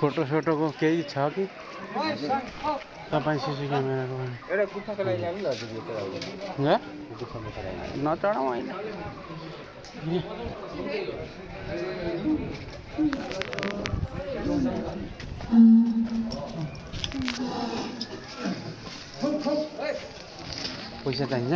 photo सोटोको केही छ कि तपाईँ सिसी क्यामेराको एउटा गुफाको लागि जानु न हजुर यो ल गुफामा चढाउनु नचढाउँ होइन पैसा चाहिन्छ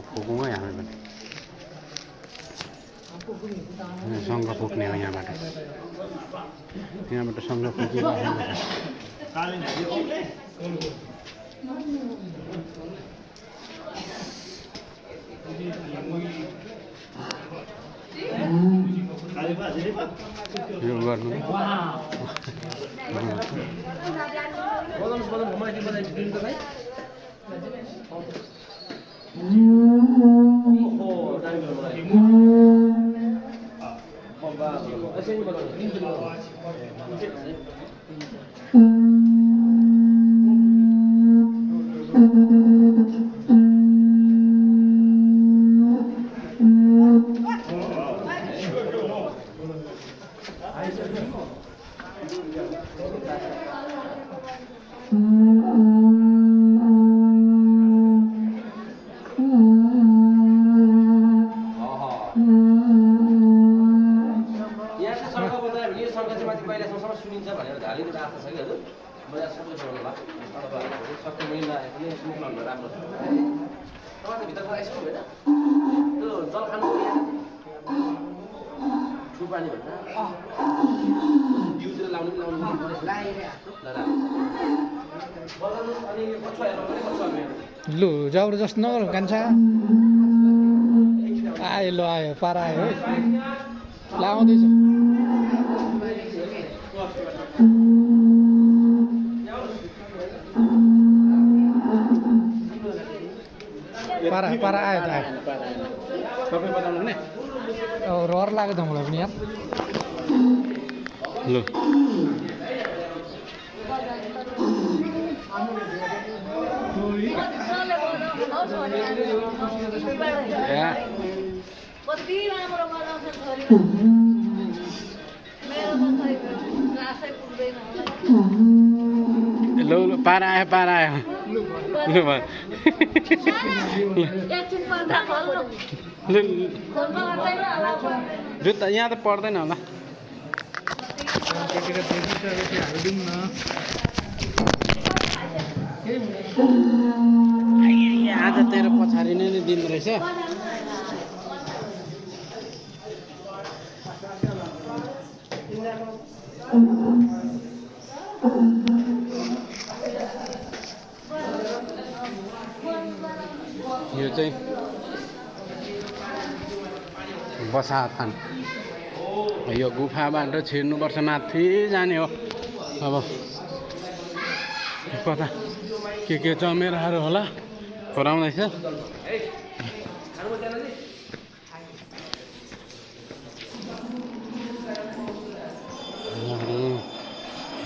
फुकौँ है हामी पनि सँग फुक्ने हो यहाँबाट सँग फुकिरहेको यो गर्नु सुनिन्छ भनेर धालिने आशा छ कि हजुर बजार सबै छोड्नु भयो तपाईँहरू सबै मिल्दा पनि सुन्नु राम्रो छ तपाईँ भित्र आइसक्नु होइन त्यो जल खानु ठु पानी भन्दा जिउतिर लाउनु लु जबरजस्त नगरौँ कान्छा आयो ल आयो पारा आयो है लाउँदैछ पारा आयो त आयो तपाईँ बताउनु नि अब रहर लाग्यो त मलाई पनि यार लु कति राम्रो बनाउँछ छोरी मेरो त खै आशै पुग्दैन लु लु पारा आयो लु भयो एकछिन पर्दा खोल्नु लु खोल्नु पर्दैन होला जुत्ता यहाँ त पर्दैन होला आज तेरो पछाडि नै दिन रहेछ यो चाहिँ बसाथान यो गुफाबाट छिर्नुपर्छ माथि जाने हो अब कता के चमेराहरू होला खोराउँदैछ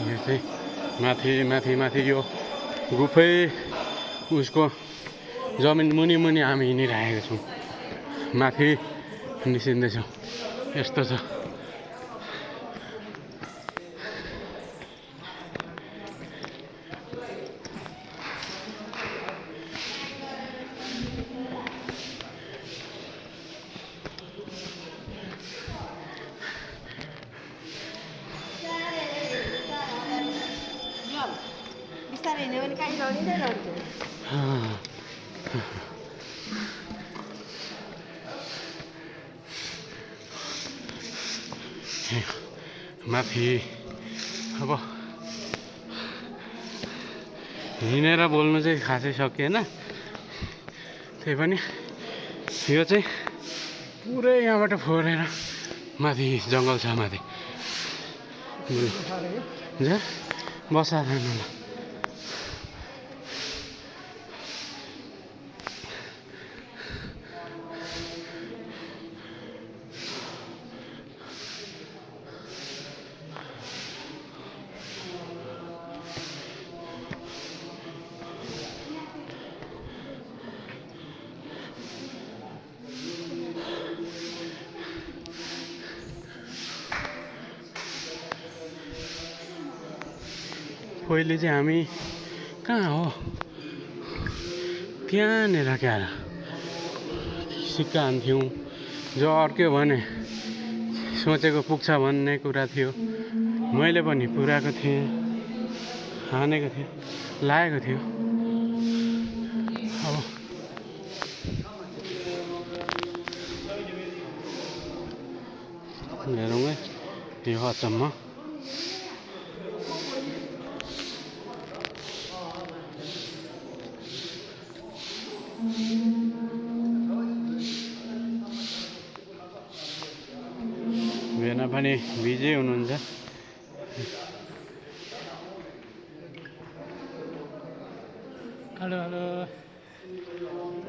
यो चाहिँ माथि यो गुफै उसको जमिन मुनि हामी हिँडिरहेका छौँ माथि निस्किँदैछौँ यस्तो छ बिस्तारै हिँड्यो भने काहीँ लडिँदै लड्छ माथि अब हिँडेर बोल्नु चाहिँ खासै सकिएन त्यही पनि यो चाहिँ पुरै यहाँबाट फोरेर माथि जङ्गल छ माथि बसा थाल्नु पहिले चाहिँ हामी कहाँ हो त्यहाँनिर क्या सिक्का हान्थ्यौँ जो अर्क्यो भने सोचेको पुग्छ भन्ने कुरा थियो मैले पनि पुऱ्याएको थिएँ हानेको थिएँ लागेको थियो अब हेरौँ है यो अचम्म भेना पनि बिजी हुनुहुन्छ हेलो हेलो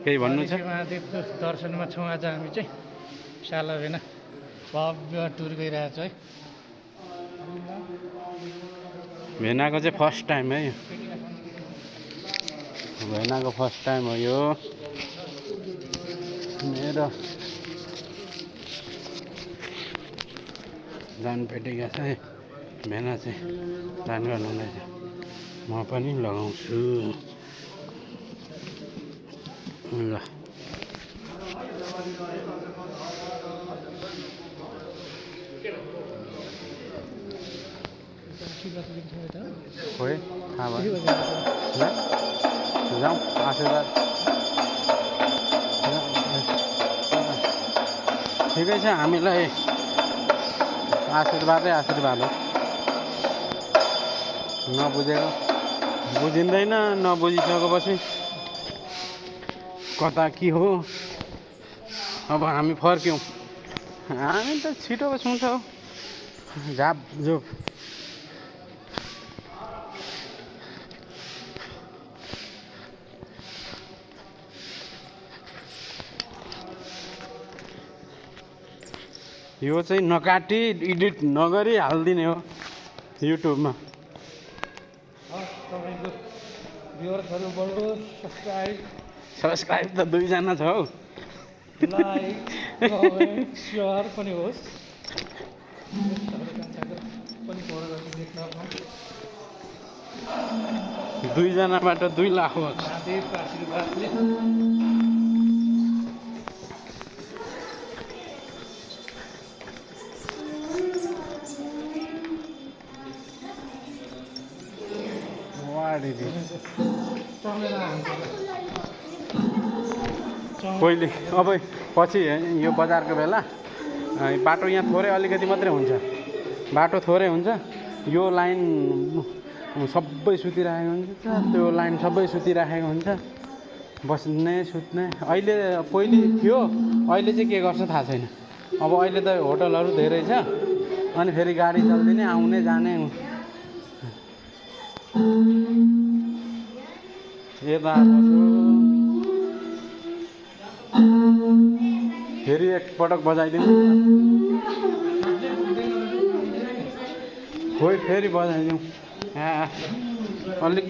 केही भन्नु छ महादेवको दर्शनमा छौँ आज हामी चाहिँ साला भेना भव्य टुर गइरहेको छ है भेनाको चाहिँ फर्स्ट टाइम है यो भेनाको फर्स्ट टाइम हो यो मेरो जान पेटेको छ है भेना चाहिँ दान गर्नुहुँदैछ म पनि लगाउँछु ल खोइ थाहा भयो जाउँ आशीर्वाद ठिकै छ हामीलाई आशीर्वादै आशीर्वाद हो नबुझेको बुझिँदैन नबुझिसकेपछि कता के हो अब हामी फर्क्यौँ हामी त छिटो छुन्छ झाप झोप यो चाहिँ नकाटी एडिट नगरी हालिदिने हो युट्युबमा तपाईँको भ्युअर्सहरू बढ्दो सब्सक्राइब त 2 जना छ हौ लाइक कमेन्ट सेयर पनि होस् पनि फलो गर्दै देख्न 2 जनाबाट 2 लाख हो महादेवको आशीर्वादले पहिले अब पछि यो बजारको बेला बाटो यहाँ थोरै अलिकति मात्रै हुन्छ बाटो थोरै हुन्छ यो लाइन सबै सुतिरहेको हुन्छ त्यो लाइन सबै सुतिरहेको हुन्छ बस्ने सुत्ने अहिले पहिले थियो अहिले चाहिँ के गर्छ थाहा छैन अब अहिले त होटलहरू धेरै छ अनि फेरि गाडी चल्दिने आउने जाने यता फेरि एकपटक बजाइदिउँ खोइ फेरि बजाइदिउँ अलिक